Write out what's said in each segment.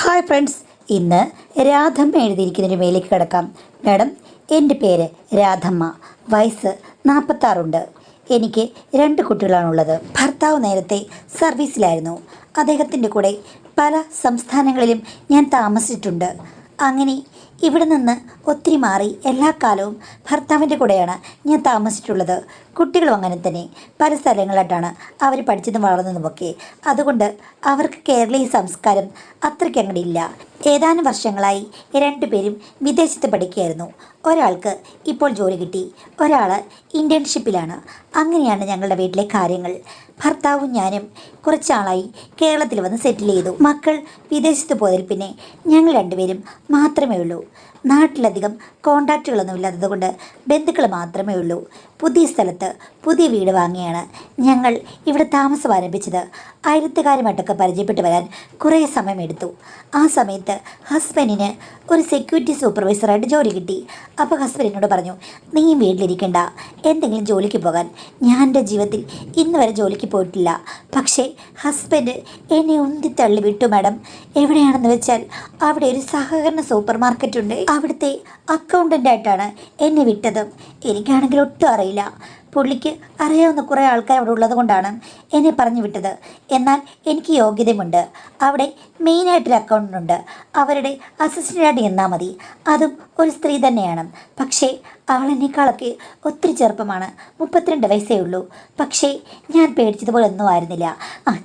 Hi friends, ഇന്ന് രാധമ്മ എഴുതിയിരിക്കുന്നതിന് മേലേക്ക് കിടക്കാം. മാഡം, എൻ്റെ പേര് രാധമ്മ. വയസ്സ് 46. എനിക്ക് 2 കുട്ടികളാണുള്ളത്. ഭർത്താവ് നേരത്തെ സർവീസിലായിരുന്നു. അദ്ദേഹത്തിൻ്റെ കൂടെ പല സംസ്ഥാനങ്ങളിലും ഞാൻ താമസിച്ചിട്ടുണ്ട്. അങ്ങനെ ഇവിടെ നിന്ന് ഒത്തിരി മാറി എല്ലാ കാലവും ഭർത്താവിൻ്റെ കൂടെയാണ് ഞാൻ താമസിച്ചിട്ടുള്ളത്. കുട്ടികളും അങ്ങനെ തന്നെ പല സ്ഥലങ്ങളിലായിട്ടാണ് അവർ പഠിച്ചതും വളർന്നതുമൊക്കെ. അതുകൊണ്ട് അവർക്ക് കേരളീയ സംസ്കാരം അത്രയ്ക്ക് അങ്ങടില്ല. ഏതാനും വർഷങ്ങളായി 2 പേരും വിദേശത്ത് പഠിക്കുകയായിരുന്നു. ഒരാൾക്ക് ഇപ്പോൾ ജോലി കിട്ടി, ഒരാൾ ഇൻറ്റേൺഷിപ്പിലാണ്. അങ്ങനെയാണ് ഞങ്ങളുടെ വീട്ടിലെ കാര്യങ്ങൾ. ഭർത്താവും ഞാനും കുറച്ചാളായി കേരളത്തിൽ വന്ന് സെറ്റിൽ ചെയ്തു. മക്കൾ വിദേശത്ത് പോയതിൽ പിന്നെ ഞങ്ങൾ 2 പേരും മാത്രമേ ഉള്ളൂ. നാട്ടിലധികം കോണ്ടാക്റ്റുകളൊന്നും ഇല്ലാത്തതുകൊണ്ട് ബന്ധുക്കൾ മാത്രമേ ഉള്ളൂ. പുതിയ സ്ഥലത്ത് പുതിയ വീട് വാങ്ങിയാണ് ഞങ്ങൾ ഇവിടെ താമസം ആരംഭിച്ചത്. അയലത്തുകാരുമായിട്ടൊക്കെ പരിചയപ്പെട്ട് വരാൻ കുറേ സമയമെടുത്തു. ആ സമയത്ത് ഹസ്ബൻഡിന് ഒരു സെക്യൂരിറ്റി സൂപ്പർവൈസറായിട്ട് ജോലി കിട്ടി. അപ്പോൾ ഹസ്ബൻഡ് എന്നോട് പറഞ്ഞു, നീ വീട്ടിലിരിക്കണ്ട, എന്തെങ്കിലും ജോലിക്ക് പോകാൻ. ഞാൻ എൻ്റെ ജീവിതത്തിൽ ഇന്ന് വരെ ജോലിക്ക് പോയിട്ടില്ല. പക്ഷേ ഹസ്ബൻഡ് എന്നെ ഉന്തിത്തള്ളി വിട്ടു മാഡം. എവിടെയാണെന്ന് വെച്ചാൽ അവിടെ ഒരു സഹകരണ സൂപ്പർ മാർക്കറ്റ് ഉണ്ട്. അവിടുത്തെ അക്കൗണ്ടൻ്റായിട്ടാണ് എന്നെ വിട്ടത്. എനിക്കാണെങ്കിൽ ഒട്ടും അറിയില്ല. പുള്ളിക്ക് അറിയാവുന്ന കുറേ ആൾക്കാർ അവിടെ ഉള്ളത് കൊണ്ടാണ് എന്നെ പറഞ്ഞു വിട്ടത്. എന്നാൽ എനിക്ക് യോഗ്യതയുമുണ്ട്. അവിടെ മെയിനായിട്ടൊരു അക്കൗണ്ടൻ്റുണ്ട്. അവരുടെ അസിസ്റ്റൻ്റായിട്ട് നിന്നാൽ മതി. അതും ഒരു സ്ത്രീ തന്നെയാണ്. പക്ഷേ അവളെന്നേക്കാളൊക്കെ ഒത്തിരി ചെറുപ്പമാണ്. 32 വയസ്സേ ഉള്ളൂ. പക്ഷേ ഞാൻ പേടിച്ചതുപോലെ ഒന്നും ആയിരുന്നില്ല.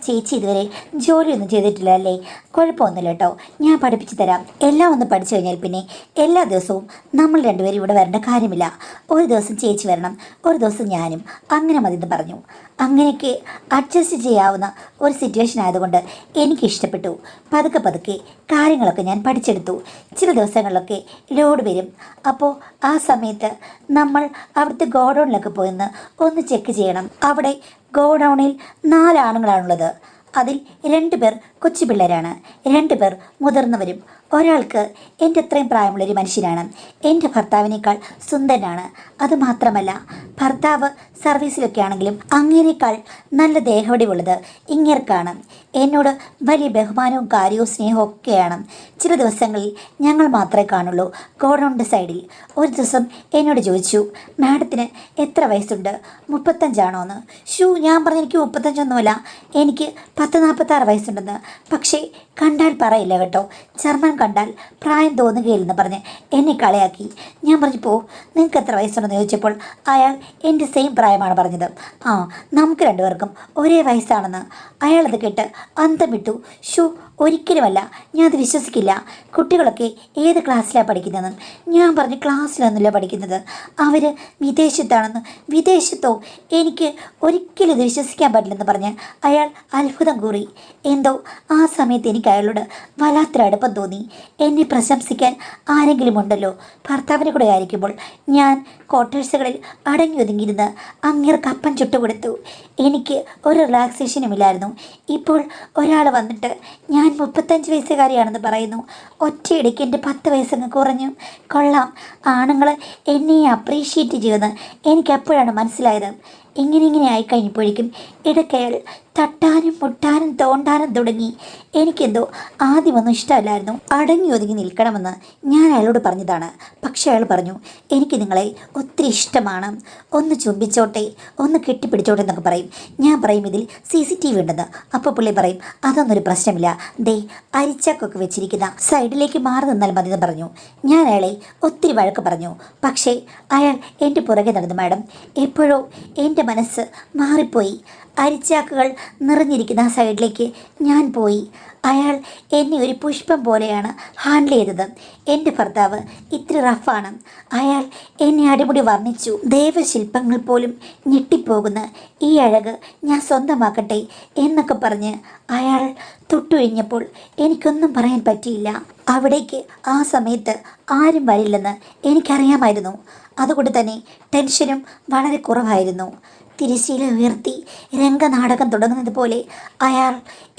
ചേച്ചി ഇതുവരെ ജോലിയൊന്നും ചെയ്തിട്ടില്ല അല്ലേ? കുഴപ്പമൊന്നുമില്ല കേട്ടോ, ഞാൻ പഠിപ്പിച്ചു തരാം. എല്ലാം ഒന്ന് പഠിച്ചു കഴിഞ്ഞാൽ പിന്നെ എല്ലാ ദിവസവും നമ്മൾ 2 പേരും ഇവിടെ വരേണ്ട കാര്യമില്ല. ഒരു ദിവസം ചേച്ചി വരണം, ഒരു ദിവസം ഞാനും, അങ്ങനെ മതി എന്ന് പറഞ്ഞു. അങ്ങനെയൊക്കെ അഡ്ജസ്റ്റ് ചെയ്യാവുന്ന ഒരു സിറ്റുവേഷൻ ആയതുകൊണ്ട് എനിക്കിഷ്ടപ്പെട്ടു. പതുക്കെ പതുക്കെ കാര്യങ്ങളൊക്കെ ഞാൻ പഠിച്ചെടുത്തു. ചില ദിവസങ്ങളിലൊക്കെ ലോഡ് വരും. അപ്പോൾ ആ സമയത്ത് നമ്മൾ അവിടുത്തെ ഗോഡൗണിലൊക്കെ പോയിന്ന് ഒന്ന് ചെക്ക് ചെയ്യണം. അവിടെ ഗോഡൗണിൽ 4 ആണുങ്ങളാണുള്ളത്. അതിൽ 2 പേർ കൊച്ചു പിള്ളേരാണ്, 2 പേർ മുതിർന്നവരും. ഒരാൾക്ക് എൻ്റെ അത്രയും പ്രായമുള്ളൊരു മനുഷ്യനാണ്. എൻ്റെ ഭർത്താവിനേക്കാൾ സുന്ദരനാണ്. അതുമാത്രമല്ല, ഭർത്താവ് സർവീസിലൊക്കെ ആണെങ്കിലും അങ്ങേനേക്കാൾ നല്ല ദേഹവടിവുള്ളത് ഇങ്ങേർക്കാണ്. എന്നോട് വലിയ ബഹുമാനവും കാര്യവും സ്നേഹവും ഒക്കെയാണ്. ചില ദിവസങ്ങളിൽ ഞങ്ങൾ മാത്രമേ കാണുള്ളൂ ഗോഡൗണിൻ്റെ സൈഡിൽ. ഒരു ദിവസം എന്നോട് ചോദിച്ചു, മാഡത്തിന് എത്ര വയസ്സുണ്ട്? 35 ആണോന്ന്. ഞാൻ പറഞ്ഞു, എനിക്ക് 35 എനിക്ക് 40-46 വയസ്സുണ്ടെന്ന്. പക്ഷേ കണ്ടാൽ പറയില്ല കേട്ടോ, ചർമ്മം കണ്ടാൽ പ്രായം തോന്നുകയില്ലെന്ന് പറഞ്ഞ് എന്നെ കളയാക്കി. ഞാൻ പറഞ്ഞു, നിങ്ങൾക്ക് എത്ര വയസ്സുണ്ടെന്ന് ചോദിച്ചപ്പോൾ അയാൾ എൻ്റെ സെയിം പ്രായമാണ് പറഞ്ഞത്. നമുക്ക് 2 പേർക്കും ഒരേ വയസ്സാണെന്ന്. അയാളത് കേട്ട് അന്തം വിട്ടു. ഒരിക്കലുമല്ല, ഞാൻ അത് വിശ്വസിക്കില്ല. കുട്ടികളൊക്കെ ഏത് ക്ലാസ്സിലാണ് പഠിക്കുന്നതെന്ന്. ഞാൻ പറഞ്ഞു, ക്ലാസ്സിലൊന്നുമില്ല പഠിക്കുന്നത്, അവർ വിദേശത്താണെന്ന്. വിദേശത്തോ? എനിക്ക് ഒരിക്കലും ഇത് വിശ്വസിക്കാൻ പറ്റില്ലെന്ന് പറഞ്ഞ് അയാൾ അത്ഭുതം കൂറി. എന്തോ ആ സമയത്ത് എനിക്ക് അയാളോട് വല്ലാത്തൊരു അടുപ്പം തോന്നി. എന്നെ പ്രശംസിക്കാൻ ആരെങ്കിലും ഉണ്ടല്ലോ. ഭർത്താവിനെ കൂടെ ആയിരിക്കുമ്പോൾ ഞാൻ ക്വാർട്ടേഴ്സുകളിൽ അടങ്ങി ഒതുങ്ങിയിരുന്ന് അങ്ങേർക്ക് അപ്പം ചുട്ടുകൊടുത്തു. എനിക്ക് ഒരു റിലാക്സേഷനും ഇല്ലായിരുന്നു. ഇപ്പോൾ ഒരാൾ വന്നിട്ട് ഞാൻ 35 വയസ്സുകാരിയാണെന്ന് പറയുന്നു. ഒറ്റയടിക്ക് എൻ്റെ 10 വയസ്സങ്ങ് കുറഞ്ഞു. കൊള്ളാം, ആണുങ്ങൾ എന്നെ അപ്രീഷിയേറ്റ് ചെയ്യുമെന്ന് എനിക്ക് അപ്പോഴാണ് മനസ്സിലായത്. ഇങ്ങനെ ആയിക്കഴിഞ്ഞപ്പോഴേക്കും ഇടയ്ക്കയാൾ തട്ടാനും മുട്ടാനും തോണ്ടാനും തുടങ്ങി. എനിക്കെന്തോ ആദ്യമൊന്നും ഇഷ്ടമല്ലായിരുന്നു. അടങ്ങി ഒതുങ്ങി നിൽക്കണമെന്ന് ഞാൻ അയാളോട് പറഞ്ഞതാണ്. പക്ഷേ അയാൾ പറഞ്ഞു, എനിക്ക് നിങ്ങളെ ഒത്തിരി ഇഷ്ടമാണ്, ഒന്ന് ചുംബിച്ചോട്ടെ, ഒന്ന് കെട്ടിപ്പിടിച്ചോട്ടെ എന്നൊക്കെ പറയും. ഞാൻ പറയും, ഇതിൽ CCTV ഉണ്ടെന്ന്. അപ്പോൾ പുള്ളി പറയും, അതൊന്നൊരു പ്രശ്നമില്ല, അരിച്ചാക്കൊക്കെ വെച്ചിരിക്കുന്ന സൈഡിലേക്ക് മാറി നിന്നാൽ മതി എന്ന് പറഞ്ഞു. ഞാൻ അയാളെ ഒത്തിരി വഴക്ക് പറഞ്ഞു. പക്ഷേ അയാൾ എൻ്റെ പുറകെ നടന്നു. മാഡം, എപ്പോഴോ എൻ്റെ മനസ്സ് മാറിപ്പോയി. അരിച്ചാക്കുകൾ നിറഞ്ഞിരിക്കുന്ന ആ സൈഡിലേക്ക് ഞാൻ പോയി. അയാൾ എന്നെ ഒരു പുഷ്പം പോലെയാണ് ഹാൻഡിൽ ചെയ്തത്. എൻ്റെ ഭർത്താവ് ഇത്തിരി റഫാണ്. അയാൾ എന്നെ അടിമുടി വർണ്ണിച്ചു. ദേവശില്പങ്ങൾ പോലും ഞെട്ടിപ്പോകുന്ന ഈ അഴക് ഞാൻ സ്വന്തമാക്കട്ടെ എന്നൊക്കെ പറഞ്ഞ് അയാൾ തൊട്ടുകഴിഞ്ഞപ്പോൾ എനിക്കൊന്നും പറയാൻ പറ്റിയില്ല. അവിടേക്ക് ആ സമയത്ത് ആരും വരില്ലെന്ന് എനിക്കറിയാമായിരുന്നു. അതുകൊണ്ട് തന്നെ ടെൻഷനും വളരെ കുറവായിരുന്നു. തിരശ്ശീല ഉയർത്തി രംഗനാടകം തുടങ്ങുന്നത് പോലെ അയാൾ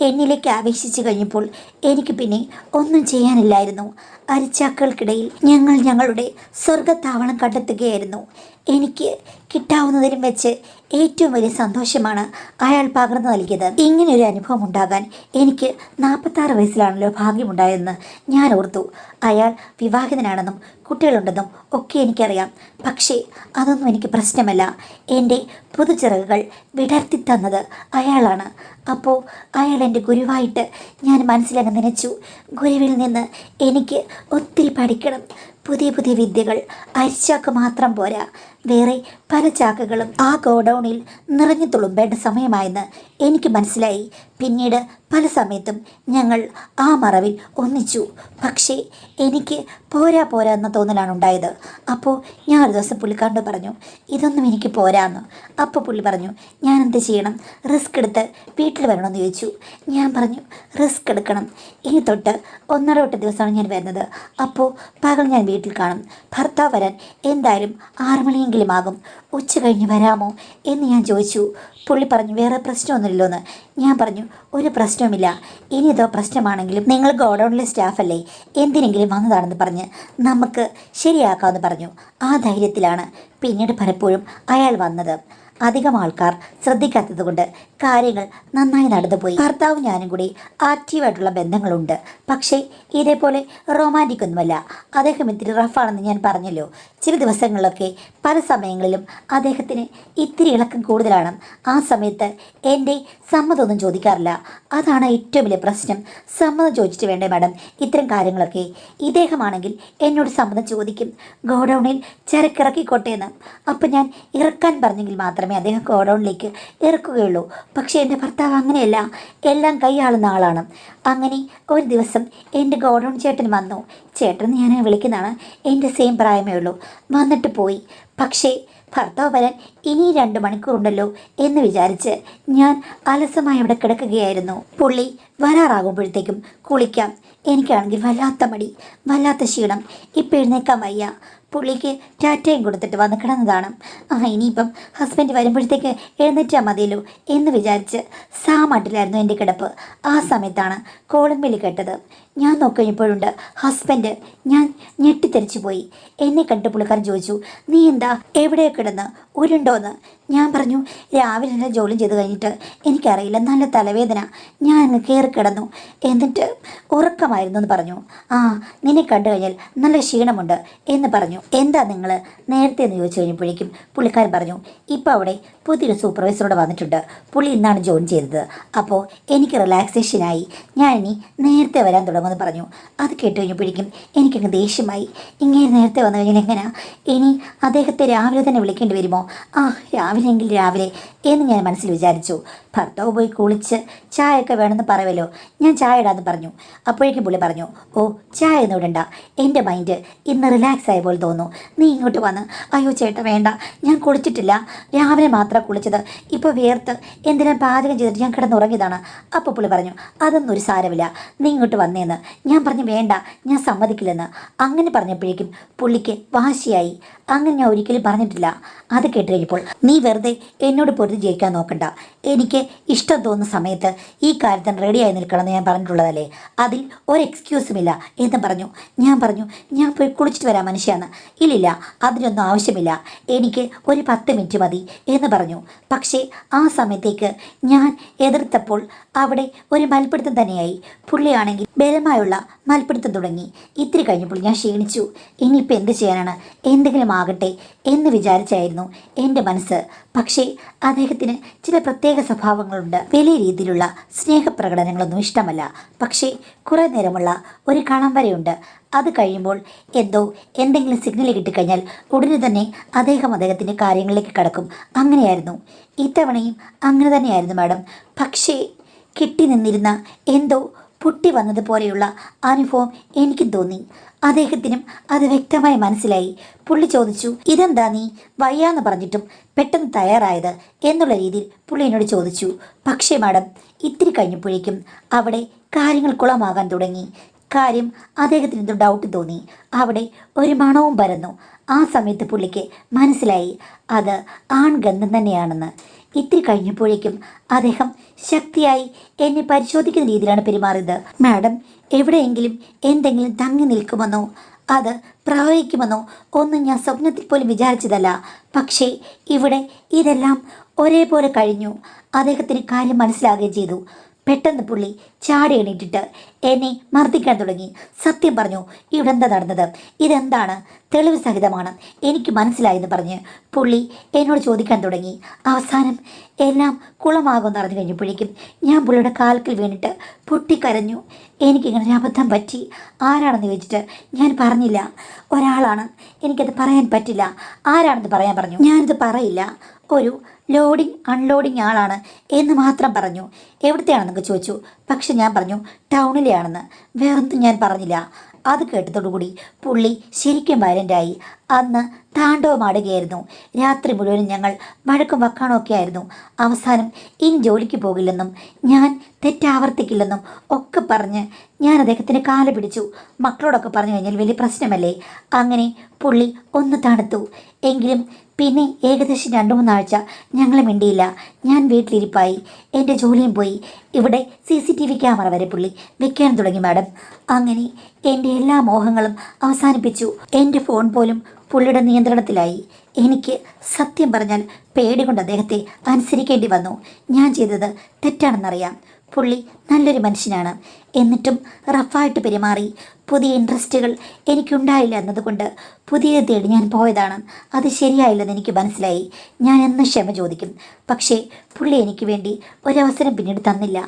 എന്നിലേക്ക് ആവേശിച്ചു കഴിഞ്ഞപ്പോൾ എനിക്ക് പിന്നെ ഒന്നും ചെയ്യാനില്ലായിരുന്നു. അരിച്ചാക്കുകൾക്കിടയിൽ ഞങ്ങൾ ഞങ്ങളുടെ സ്വർഗത്താവളം കണ്ടെത്തുകയായിരുന്നു. എനിക്ക് കിട്ടാവുന്നതിലും വെച്ച് ഏറ്റവും വലിയ സന്തോഷമാണ് അയാൾ പകർന്നു നൽകിയത്. ഇങ്ങനെയൊരു അനുഭവം ഉണ്ടാകാൻ എനിക്ക് 46 വയസ്സിലാണല്ലോ ഭാഗ്യമുണ്ടായതെന്ന് ഞാൻ ഓർത്തു. അയാൾ വിവാഹിതനാണെന്നും കുട്ടികളുണ്ടെന്നും ഒക്കെ എനിക്കറിയാം. പക്ഷേ അതൊന്നും എനിക്ക് പ്രശ്നമല്ല. എൻ്റെ പുതുചിറകുകൾ വിടർത്തി തന്നത് അയാളാണ്. അപ്പോൾ അയാൾ എൻ്റെ ഗുരുവായിട്ട് ഞാൻ മനസ്സിലങ്ങ് നനച്ചു. ഗുരുവിൽ നിന്ന് എനിക്ക് ഒത്തിരി പഠിക്കണം. പുതിയ പുതിയ വിദ്യകൾ. അരിച്ചാക്ക് മാത്രം പോരാ, വേറെ പല ചാക്കുകളും ആ ഗോഡൗണിൽ നിറഞ്ഞു തുളുമ്പേണ്ട സമയമായെന്ന് എനിക്ക് മനസ്സിലായി. പിന്നീട് പല സമയത്തും ഞങ്ങൾ ആ മറവിൽ ഒന്നിച്ചു. പക്ഷേ എനിക്ക് പോരാ പോരാ എന്ന തോന്നലാണ് ഉണ്ടായത്. അപ്പോൾ ഞാൻ ഒരു ദിവസം പുള്ളിക്കാരനോട് പറഞ്ഞു, ഇതൊന്നും എനിക്ക് പോരാന്ന്. അപ്പോൾ പുള്ളി പറഞ്ഞു, ഞാൻ എന്ത് ചെയ്യണം, റിസ്ക് എടുത്ത് വീട്ടിൽ വരണമെന്ന് ചോദിച്ചു. ഞാൻ പറഞ്ഞു, റിസ്ക് എടുക്കണം. ഇനി തൊട്ട് 1.5 ദിവസമാണ് ഞാൻ വരുന്നത്. അപ്പോൾ പകൽ ഞാൻ വീട്ടിൽ കാണും. ഭർത്താവ് വരാൻ എന്തായാലും 6 മണിയെങ്കിലും ആകും. ഉച്ച കഴിഞ്ഞ് വരാമോ എന്ന് ഞാൻ ചോദിച്ചു. പുള്ളി പറഞ്ഞു, വേറെ പ്രശ്നമൊന്നുമില്ലോ എന്ന്. ഞാൻ പറഞ്ഞു, ഒരു പ്രശ്നവുമില്ല. ഇനി ഇതോ പ്രശ്നമാണെങ്കിലും നിങ്ങൾ ഗോഡൗണിലെ സ്റ്റാഫല്ലേ, എന്തിനെങ്കിലും വന്നതാണെന്ന് പറഞ്ഞ് നമുക്ക് ശരിയാക്കാമെന്ന് പറഞ്ഞു. ആ ധൈര്യത്തിലാണ് പിന്നീട് പലപ്പോഴും അയാൾ വന്നത്. അധികം ആൾക്കാർ ശ്രദ്ധിക്കാത്തത് കൊണ്ട് കാര്യങ്ങൾ നന്നായി നടന്നുപോയി. ഭർത്താവും ഞാനും കൂടി ആക്റ്റീവായിട്ടുള്ള ബന്ധങ്ങളുണ്ട്. പക്ഷേ ഇതേപോലെ റൊമാൻറ്റിക് ഒന്നുമല്ല. അദ്ദേഹം ഇത്തിരി റഫാണെന്ന് ഞാൻ പറഞ്ഞല്ലോ. ചില ദിവസങ്ങളിലൊക്കെ പല സമയങ്ങളിലും അദ്ദേഹത്തിന് ഇത്തിരി ഇളക്കം കൂടുതലാണ്. ആ സമയത്ത് എൻ്റെ സമ്മതമൊന്നും ചോദിക്കാറില്ല. അതാണ് ഏറ്റവും വലിയ പ്രശ്നം. സമ്മതം ചോദിച്ചിട്ട് വേണ്ടേ മാഡം ഇത്തരം കാര്യങ്ങളൊക്കെ. ഇദ്ദേഹമാണെങ്കിൽ എന്നോട് സമ്മതം ചോദിക്കും, ഗോഡൗണിൽ ചരക്കിറക്കിക്കോട്ടെ എന്ന്. അപ്പം ഞാൻ ഇറക്കാൻ പറഞ്ഞെങ്കിൽ മാത്രമേ അദ്ദേഹം ഗോഡൗണിലേക്ക് ഇറക്കുകയുള്ളൂ. പക്ഷേ എൻ്റെ ഭർത്താവ് അങ്ങനെയല്ല, എല്ലാം കൈയാളുന്ന ആളാണ്. അങ്ങനെ ഒരു ദിവസം എൻ്റെ ഗോഡൗൺ ചേട്ടൻ വന്നു. ചേട്ടൻ ഞാൻ വിളിക്കുന്നതാണ്, എൻ്റെ സെയിം പ്രായമേ ഉള്ളൂ. വന്നിട്ട് പോയി. പക്ഷേ ഭർത്താവ് വരാൻ ഇനി 2 മണിക്കൂറുണ്ടല്ലോ എന്ന് വിചാരിച്ച് ഞാൻ അലസമായി അവിടെ കിടക്കുകയായിരുന്നു. പുള്ളി വരാറാകുമ്പോഴത്തേക്കും കുളിക്കാം. എനിക്കാണെങ്കിൽ വല്ലാത്ത മടി, വല്ലാത്ത ക്ഷീണം. ഇപ്പം എഴുന്നേക്കാൻ വയ്യ. പുള്ളിക്ക് ടാറ്റയും കൊടുത്തിട്ട് വന്ന് കിടന്നതാണ്. ഇനിയിപ്പം ഹസ്ബൻഡ് വരുമ്പോഴത്തേക്ക് എഴുന്നേറ്റാൽ മതിയല്ലോ എന്ന് വിചാരിച്ച് സാമാട്ടിലായിരുന്നു എൻ്റെ കിടപ്പ്. ആ സമയത്താണ് കോളിംഗ് ബെല്ല് കേട്ടത്. ഞാൻ നോക്കഴിഞ്ഞപ്പോഴുണ്ട് ഹസ്ബൻഡ്. ഞാൻ ഞെട്ടിത്തെറിച്ചു പോയി. എന്നെ കണ്ട് പുള്ളിക്കാരൻ ചോദിച്ചു, നീ എന്താ എവിടെയൊക്കെ കിടന്ന് ഉരുണ്ടോന്ന്? ഞാൻ പറഞ്ഞു, രാവിലെ എല്ലാം ജോലി ചെയ്ത് കഴിഞ്ഞിട്ട് എനിക്കറിയില്ല, നല്ല തലവേദന, ഞാൻ അങ്ങ് കയറി കിടന്നു, എന്നിട്ട് ഉറക്കമായിരുന്നു എന്ന് പറഞ്ഞു. നിന്നെ കണ്ടു കഴിഞ്ഞാൽ നല്ല ക്ഷീണമുണ്ട് എന്ന് പറഞ്ഞു. എന്താ നിങ്ങൾ നേരത്തെ എന്ന് ചോദിച്ചു കഴിഞ്ഞപ്പോഴേക്കും പുള്ളിക്കാരൻ പറഞ്ഞു, ഇപ്പോൾ അവിടെ പുതിയൊരു സൂപ്പർവൈസറോട് വന്നിട്ടുണ്ട്. പുള്ളി ഇന്നാണ് ജോയിൻ ചെയ്തത്. അപ്പോൾ എനിക്ക് റിലാക്സേഷനായി, ഞാൻ ഇനി നേരത്തെ വരാൻ തുടങ്ങുമെന്ന് പറഞ്ഞു. അത് കേട്ട് കഴിഞ്ഞപ്പോഴേക്കും എനിക്കങ്ങ് ദേഷ്യമായി. ഇങ്ങനെ നേരത്തെ വന്നു കഴിഞ്ഞാൽ എങ്ങനെയാ? ഇനി അദ്ദേഹത്തെ രാവിലെ തന്നെ വിളിക്കേണ്ടി വരുമോ? രാവിലെയെങ്കിൽ രാവിലെ എന്ന് ഞാൻ മനസ്സിൽ വിചാരിച്ചു. ഭർത്താവ് പോയി കുളിച്ച് ചായയൊക്കെ വേണമെന്ന് പറയുമല്ലോ, ഞാൻ ചായ ഇടാമെന്ന് പറഞ്ഞു. അപ്പോഴേക്കും പുള്ളി പറഞ്ഞു, ചായ ഒന്നും ഇടണ്ട, എൻ്റെ മൈൻഡ് ഇന്ന് റിലാക്സ് ആയ പോലെ തോന്നുന്നു, നീ ഇങ്ങോട്ട് വന്ന്. അയ്യോ ചേട്ടാ വേണ്ട, ഞാൻ കുളിച്ചിട്ടില്ല, രാവിലെ മാത്രം കുളിച്ചത്, ഇപ്പോൾ വേർത്ത് എന്തിനാ പാചകം ചെയ്തിട്ട് ഞാൻ കിടന്നുറങ്ങിയതാണ്. അപ്പോൾ പുള്ളി പറഞ്ഞു, അതൊന്നും ഒരു സാരമില്ല, നീ ഇങ്ങോട്ട് വന്നേന്ന്. ഞാൻ പറഞ്ഞു വേണ്ട, ഞാൻ സമ്മതിക്കില്ലെന്ന്. അങ്ങനെ പറഞ്ഞപ്പോഴേക്കും പുള്ളിക്ക് വാശിയായി. അങ്ങനെ ഞാൻ ഒരിക്കലും പറഞ്ഞിട്ടില്ല. അത് കേട്ട് കഴിഞ്ഞപ്പോൾ, നീ വെറുതെ എന്നോട് പൊരുതി ജയിക്കാൻ നോക്കണ്ട, എനിക്ക് ഇഷ്ടം തോന്നുന്ന സമയത്ത് ഈ കാര്യത്തിന് റെഡിയായി നിൽക്കണമെന്ന് ഞാൻ പറഞ്ഞിട്ടുള്ളതല്ലേ, അതിൽ ഒരു എക്സ്ക്യൂസുമില്ല എന്ന് പറഞ്ഞു. ഞാൻ പറഞ്ഞു, ഞാൻ പോയി കുളിച്ചിട്ട് വരാം മനുഷ്യാന്ന്. ഇല്ലില്ല, അതിനൊന്നും ആവശ്യമില്ല, എനിക്ക് ഒരു 10 മിനിറ്റ് മതി എന്ന് പറഞ്ഞു. പക്ഷേ ആ സമയത്തേക്ക് ഞാൻ എതിർത്തപ്പോൾ അവിടെ ഒരു മൽപ്പിടുത്തം തന്നെയായി. പുള്ളിയാണെങ്കിൽ ബലമായുള്ള മൽപ്പിടുത്തം തുടങ്ങി. ഇത്തിരി കഴിഞ്ഞപ്പോൾ ഞാൻ ക്ഷീണിച്ചു. ഇനിയിപ്പോൾ എന്ത് ചെയ്യാനാണ്, എന്തെങ്കിലും ആകട്ടെ എന്ന് വിചാരിച്ചായിരുന്നു എൻ്റെ മനസ്സ്. പക്ഷേ അദ്ദേഹത്തിന് ചില പ്രത്യേക സ്വഭാവങ്ങളുണ്ട്. വലിയ രീതിയിലുള്ള സ്നേഹപ്രകടനങ്ങളൊന്നും ഇഷ്ടമല്ല. പക്ഷേ കുറേ നേരമുള്ള ഒരു കളം വരെയുണ്ട്. അത് കഴിയുമ്പോൾ എന്തെങ്കിലും സിഗ്നൽ കിട്ടിക്കഴിഞ്ഞാൽ ഉടനെ തന്നെ അദ്ദേഹത്തിൻ്റെ കാര്യങ്ങളിലേക്ക് കടക്കും. അങ്ങനെയായിരുന്നു ഇത്തവണയും, അങ്ങനെ തന്നെയായിരുന്നു മാഡം. പക്ഷേ കെട്ടി നിന്നിരുന്ന പൊട്ടി വന്നതുപോലെയുള്ള അനുഭവം എനിക്കും തോന്നി. അദ്ദേഹത്തിനും അത് വ്യക്തമായി മനസ്സിലായി. പുള്ളി ചോദിച്ചു, ഇതെന്താ നീ വയ്യാന്ന് പറഞ്ഞിട്ടും പെട്ടെന്ന് തയ്യാറായത് എന്നുള്ള രീതിയിൽ പുള്ളി എന്നോട് ചോദിച്ചു. പക്ഷേ മാഡം ഇത്തിരി കഴിഞ്ഞപ്പോഴേക്കും അവിടെ കാര്യങ്ങൾ കുളമാകാൻ തുടങ്ങി. കാര്യം അദ്ദേഹത്തിന് എന്തോ ഡൗട്ട് തോന്നി. അവിടെ ഒരു മണവും പരന്നു. ആ സമയത്ത് പുള്ളിക്ക് മനസ്സിലായി അത് ആൺഗന്ധം തന്നെയാണെന്ന്. ഇത്തിരി കഴിഞ്ഞപ്പോഴേക്കും അദ്ദേഹം ശക്തിയായി എന്നെ പരിശോധിക്കുന്ന രീതിയിലാണ് പെരുമാറിയത്. മാഡം എവിടെയെങ്കിലും എന്തെങ്കിലും തങ്ങി നിൽക്കുമെന്നോ അത് പ്രവഹിക്കുമെന്നോ ഒന്നും ഞാൻ സ്വപ്നത്തിൽ പോലും വിചാരിച്ചതല്ല. പക്ഷേ ഇവിടെ ഇതെല്ലാം ഒരേപോലെ കഴിഞ്ഞു. അദ്ദേഹത്തിന് കാര്യം മനസ്സിലാകുകയും ചെയ്തു. പെട്ടെന്ന് പുള്ളി ചാടി എണീറ്റിട്ട് എന്നെ മർദ്ദിക്കാൻ തുടങ്ങി. സത്യം പറഞ്ഞു, ഇവിടെ എന്താ നടന്നത്, ഇതെന്താണ്, തെളിവ് സഹിതമാണ്, എനിക്ക് മനസ്സിലായെന്ന് പറഞ്ഞ് പുള്ളി എന്നോട് ചോദിക്കാൻ തുടങ്ങി. അവസാനം എല്ലാം കുളമാകുമെന്ന് അറിഞ്ഞു കഴിഞ്ഞപ്പോഴേക്കും ഞാൻ പുള്ളിയുടെ കാൽക്കൽ വീണിട്ട് പൊട്ടിക്കരഞ്ഞു. എനിക്കിങ്ങനെ ഒരു അബദ്ധം പറ്റി. ആരാണെന്ന് ചോദിച്ചിട്ട് ഞാൻ പറഞ്ഞില്ല. ഒരാളാണ്, എനിക്കത് പറയാൻ പറ്റില്ല. ആരാണെന്ന് പറയാൻ പറഞ്ഞു. ഞാനിത് പറയില്ല, ഒരു ലോഡിങ് അൺലോഡിങ് ആളാണ് എന്ന് മാത്രം പറഞ്ഞു. എവിടുത്തെയാണെന്നൊക്കെ ചോദിച്ചു. പക്ഷെ ഞാൻ പറഞ്ഞു ടൗണിലെ ആണെന്ന്. വേറൊന്നും ഞാൻ പറഞ്ഞില്ല. അത് കേട്ടതോടുകൂടി പുള്ളി ശരിക്കും വയലൻ്റായി. അന്ന് താണ്ഡവമാടുകയായിരുന്നു. രാത്രി മുഴുവനും ഞങ്ങൾ വഴക്കും വക്കാണൊക്കെ ആയിരുന്നു. അവസാനം ഇനി ജോലിക്ക് പോകില്ലെന്നും ഞാൻ തെറ്റാവർത്തിക്കില്ലെന്നും ഒക്കെ പറഞ്ഞ് ഞാൻ അദ്ദേഹത്തിൻ്റെ കാല് പിടിച്ചു. മക്കളോടൊക്കെ പറഞ്ഞു കഴിഞ്ഞാൽ വലിയ പ്രശ്നമല്ലേ. അങ്ങനെ പുള്ളി ഒന്ന് തണുത്തു. എങ്കിലും പിന്നെ ഏകദേശം 2-3 ആഴ്ച ഞങ്ങൾ മിണ്ടിയില്ല. ഞാൻ വീട്ടിലിരിപ്പായി. എൻ്റെ ജോലിയും പോയി. ഇവിടെ CCTV ക്യാമറ വരെ പുള്ളി വെക്കാൻ തുടങ്ങി മാഡം. അങ്ങനെ എൻ്റെ എല്ലാ മോഹങ്ങളും അവസാനിപ്പിച്ചു. എൻ്റെ ഫോൺ പോലും പുള്ളിയുടെ നിയന്ത്രണത്തിലായി. എനിക്ക് സത്യം പറഞ്ഞാൽ പേടി കൊണ്ട് അദ്ദേഹത്തെ അനുസരിക്കേണ്ടി വന്നു. ഞാൻ ചെയ്തത് തെറ്റാണെന്നറിയാം. പുള്ളി നല്ലൊരു മനുഷ്യനാണ്. എന്നിട്ടും റഫായിട്ട് പെരുമാറി. പുതിയ ഇൻട്രസ്റ്റുകൾ എനിക്കുണ്ടായില്ല എന്നതുകൊണ്ട് പുതിയ തേടി ഞാൻ പോയതാണ്. അത് ശരിയായില്ലെന്ന് എനിക്ക് മനസ്സിലായി. ഞാൻ എന്നും ക്ഷമ ചോദിക്കും. പക്ഷേ പുള്ളി എനിക്ക് വേണ്ടി ഒരവസരം പിന്നീട് തന്നില്ല.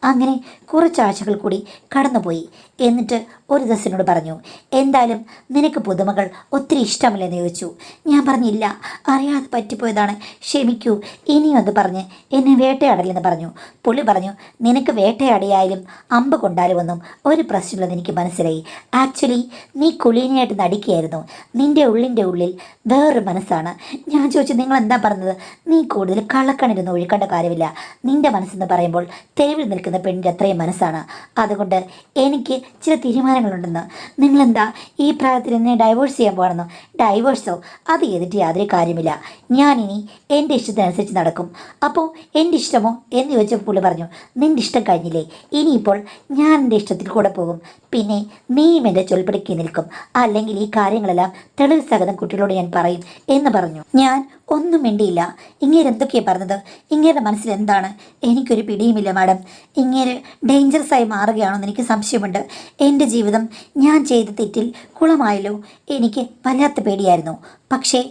അങ്ങനെ കുറച്ചാഴ്ചകൾ കൂടി കടന്നുപോയി. എന്നിട്ട് ഒരു ദിവസത്തിനോട് പറഞ്ഞു, എന്തായാലും നിനക്ക് പുതുമകൾ ഒത്തിരി ഇഷ്ടമല്ലെന്ന് ചോദിച്ചു. ഞാൻ പറഞ്ഞില്ല, അറിയാതെ പറ്റിപ്പോയതാണ്, ക്ഷമിക്കൂ, ഇനിയും അത് പറഞ്ഞ് എന്നെ വേട്ടയാടലെന്ന് പറഞ്ഞു. പുള്ളി പറഞ്ഞു, നിനക്ക് വേട്ടയാടിയായാലും അമ്പ് കൊണ്ടാലും ഒന്നും ഒരു പ്രശ്നമില്ലെന്ന് എനിക്ക് മനസ്സിലായി. ആക്ച്വലി നീ കുലീനയായിട്ട് നടിക്കുകയായിരുന്നു. നിൻ്റെ ഉള്ളിൻ്റെ ഉള്ളിൽ വേറൊരു മനസ്സാണ്. ഞാൻ ചോദിച്ചു, നിങ്ങൾ എന്താ പറഞ്ഞത്? നീ കൂടുതൽ കള്ളക്കണിരുന്ന് ഒഴുക്കേണ്ട കാര്യമില്ല. നിൻ്റെ മനസ്സെന്ന് പറയുമ്പോൾ തെരുവിൽ നിൽക്കുന്ന പെണ്ണിൻ്റെ അത്രയും മനസ്സാണ്. അതുകൊണ്ട് എനിക്ക് ചില തീരുമാനങ്ങളുണ്ടെന്ന്. നിങ്ങളെന്താ ഈ പ്രായത്തിൽ എന്നെ ഡൈവോഴ്സ് ചെയ്യാൻ പോകണമെന്നോ? ഡൈവോഴ്സോ? അത് ചെയ്തിട്ട് യാതൊരു കാര്യമില്ല. ഞാനിനി എൻ്റെ ഇഷ്ടത്തിനനുസരിച്ച് നടക്കും. അപ്പോൾ എൻ്റെ ഇഷ്ടമോ എന്ന് ചോദിച്ചപ്പോൾ പുള്ളി പറഞ്ഞു, നിൻ്റെ ഇഷ്ടം കഴിഞ്ഞില്ലേ, ഇനിയിപ്പോൾ ഞാൻ എൻ്റെ ഇഷ്ടത്തിൽ കൂടെ പോകും. പിന്നെ നീയും എൻ്റെ ചൊൽപ്പടിക്ക് നിൽക്കും. അല്ലെങ്കിൽ ഈ കാര്യങ്ങളെല്ലാം തെളിവ് സഹിതം കുട്ടികളോട് ഞാൻ പറയും എന്ന് പറഞ്ഞു. ഞാൻ ഒന്നും മിണ്ടിയില്ല. ഇങ്ങേര് എന്തൊക്കെയാണ് പറഞ്ഞത്? ഇങ്ങേരുടെ മനസ്സിൽ എന്താണ്? എനിക്കൊരു പിടിയുമില്ല മാഡം. ഇങ്ങേര് ഡേഞ്ചറസ് ആയി മാറുകയാണെന്ന് എനിക്ക് സംശയമുണ്ട്. എൻ്റെ ജീവിതം ഞാൻ ചെയ്ത തെറ്റിൽ കുളമായല്ലോ. എനിക്ക് വല്ലാത്ത പേടിയായിരുന്നു. പക്ഷേ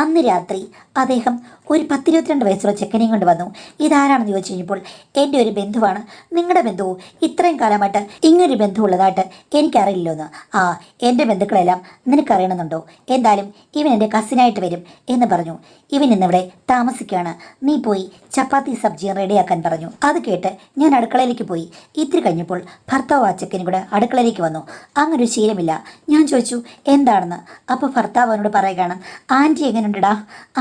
അന്ന് രാത്രി അദ്ദേഹം ഒരു 10-22 വയസ്സുള്ള ചെക്കനെയും കൊണ്ട് വന്നു. ഇതാരാണെന്ന് ചോദിച്ചു കഴിഞ്ഞപ്പോൾ എൻ്റെ ഒരു ബന്ധുവാണ്. നിങ്ങളുടെ ബന്ധുവോ? ഇത്രയും കാലമായിട്ട് ഇങ്ങനൊരു ബന്ധു ഉള്ളതായിട്ട് എനിക്കറിയില്ലോന്ന്. ആ, എൻ്റെ ബന്ധുക്കളെല്ലാം നിനക്കറിയണമെന്നുണ്ടോ? എന്തായാലും ഇവൻ എൻ്റെ കസിനായിട്ട് വരും എന്ന് പറഞ്ഞു. ഇവൻ ഇന്നിവിടെ താമസിക്കുകയാണ്. നീ പോയി ചപ്പാത്തി സബ്ജിയും റെഡിയാക്കാൻ പറഞ്ഞു. അത് കേട്ട് ഞാൻ അടുക്കളയിലേക്ക് പോയി. ഇത്തിരി കഴിഞ്ഞപ്പോൾ ഭർത്താവ് ആ ചെക്കനും കൂടെ അടുക്കളയിലേക്ക് വന്നു. അങ്ങനൊരു ശീലമില്ല. ഞാൻ ചോദിച്ചു എന്താണെന്ന്. അപ്പോൾ ഭർത്താവ് അവനോട് പറയുകയാണ്, ആൻറ്റി എങ്ങനെയുണ്ടടാ?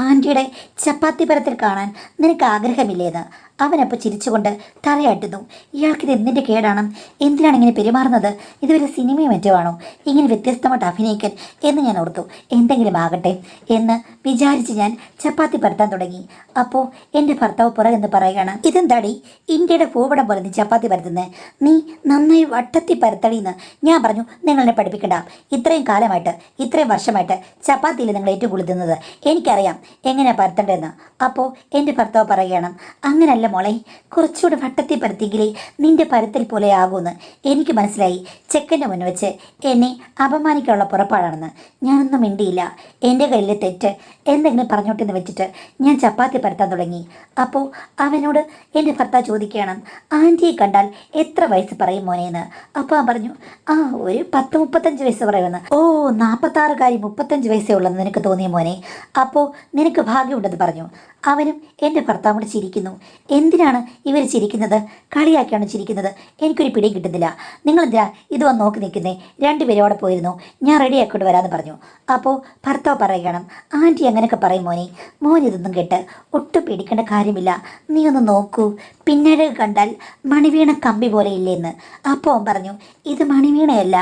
ആൻറ്റിയുടെ ചപ്പാത്തി പരത്തിൽ കാണാൻ നിനക്ക് ആഗ്രഹമില്ലേന്ന്. അവനപ്പോൾ ചിരിച്ചുകൊണ്ട് തലയാട്ടുന്നു. ഇയാൾക്കിത് എന്തിൻ്റെ കേടാണ്? എന്തിനാണ് ഇങ്ങനെ പെരുമാറുന്നത്? ഇതൊരു സിനിമയും മറ്റോ ആണോ ഇങ്ങനെ വ്യത്യസ്തമായിട്ട് അഭിനയിക്കാൻ എന്ന് ഞാൻ ഓർത്തു. എന്തെങ്കിലും ആകട്ടെ എന്ന് വിചാരിച്ച് ഞാൻ ചപ്പാത്തി പരത്താൻ തുടങ്ങി. അപ്പോൾ എൻ്റെ ഭർത്താവ് പുറകെന്ന് പറയുകയാണ്, ഇതെന്താടി ഇന്ത്യയുടെ ഭൂപടം പോലെ നീ ചപ്പാത്തി പരത്തുന്നത്? നീ നന്നായി വട്ടത്തി പരത്തടിയെന്ന്. ഞാൻ പറഞ്ഞു, നിങ്ങളെന്നെ പഠിപ്പിക്കണ്ട. ഇത്രയും കാലമായിട്ട്, ഇത്രയും വർഷമായിട്ട് ചപ്പാത്തിയിൽ നിങ്ങൾ ഏറ്റവും കൂടുതൽ എനിക്കറിയാം എങ്ങനെയാണ് പരത്തേണ്ടതെന്ന്. അപ്പോൾ എൻ്റെ ഭർത്താവ് പറയുകയാണ്, അങ്ങനല്ല മോളെ, കുറച്ചുകൂടെ വട്ടത്തിൽ പരത്തിയെങ്കിലേ നിന്റെ പരത്തൽ പോലെ ആകുമെന്ന് എനിക്ക് മനസ്സിലായി. ചെക്കൻ്റെ മുന്നിൽ വെച്ച് എന്നെ അപമാനിക്കാനുള്ള പുറപ്പാടാണെന്ന്. ഞാനൊന്നും മിണ്ടിയില്ല. എൻ്റെ കയ്യിലെ തെറ്റ് എന്തെങ്കിലും പറഞ്ഞോട്ടെന്ന് വെച്ചിട്ട് ഞാൻ ചപ്പാത്തി പരത്താൻ തുടങ്ങി. അപ്പോൾ അവനോട് എൻ്റെ ഭർത്താവ് ചോദിക്കുകയാണ്, ആൻറ്റിയെ കണ്ടാൽ എത്ര വയസ്സ് പറയും മോനേന്ന്. അപ്പോൾ അവൻ പറഞ്ഞു, ആ ഒരു 10-35 വയസ്സ് പറയുമെന്ന്. ഓ, 46-കാരി 35 വയസ്സേ ഉള്ളെന്ന് നിനക്ക് തോന്നിയ മോനെ? അപ്പോൾ നിനക്ക് ഭാഗ്യമുണ്ടെന്ന് പറഞ്ഞു. അവനും എൻ്റെ ഭർത്താവും കൂടെ ചിരിക്കുന്നു. എന്തിനാണ് ഇവർ ചിരിക്കുന്നത്? കളിയാക്കിയാണ് ചിരിക്കുന്നത്. എനിക്കൊരു പിടിയും കിട്ടുന്നില്ല. നിങ്ങളെന്തിനാ ഇത് വന്ന് നോക്കി നിൽക്കുന്നേ? 2 പേരും അവിടെ പോയിരുന്നു. ഞാൻ റെഡിയാക്കിക്കൊണ്ട് വരാമെന്ന് പറഞ്ഞു. അപ്പോൾ ഭർത്താവ് പറയുകയാണ്, ആൻറ്റി അങ്ങനെയൊക്കെ പറയും മോനെ. മോൻ ഇതൊന്നും കേട്ട് ഒട്ടും പേടിക്കേണ്ട കാര്യമില്ല. നീ ഒന്ന് നോക്കൂ, പിന്നീട് കണ്ടാൽ മണിവീണ കമ്പി പോലെ ഇല്ലേന്ന്. അപ്പോൾ അവൻ പറഞ്ഞു, ഇത് മണിവീണയല്ല,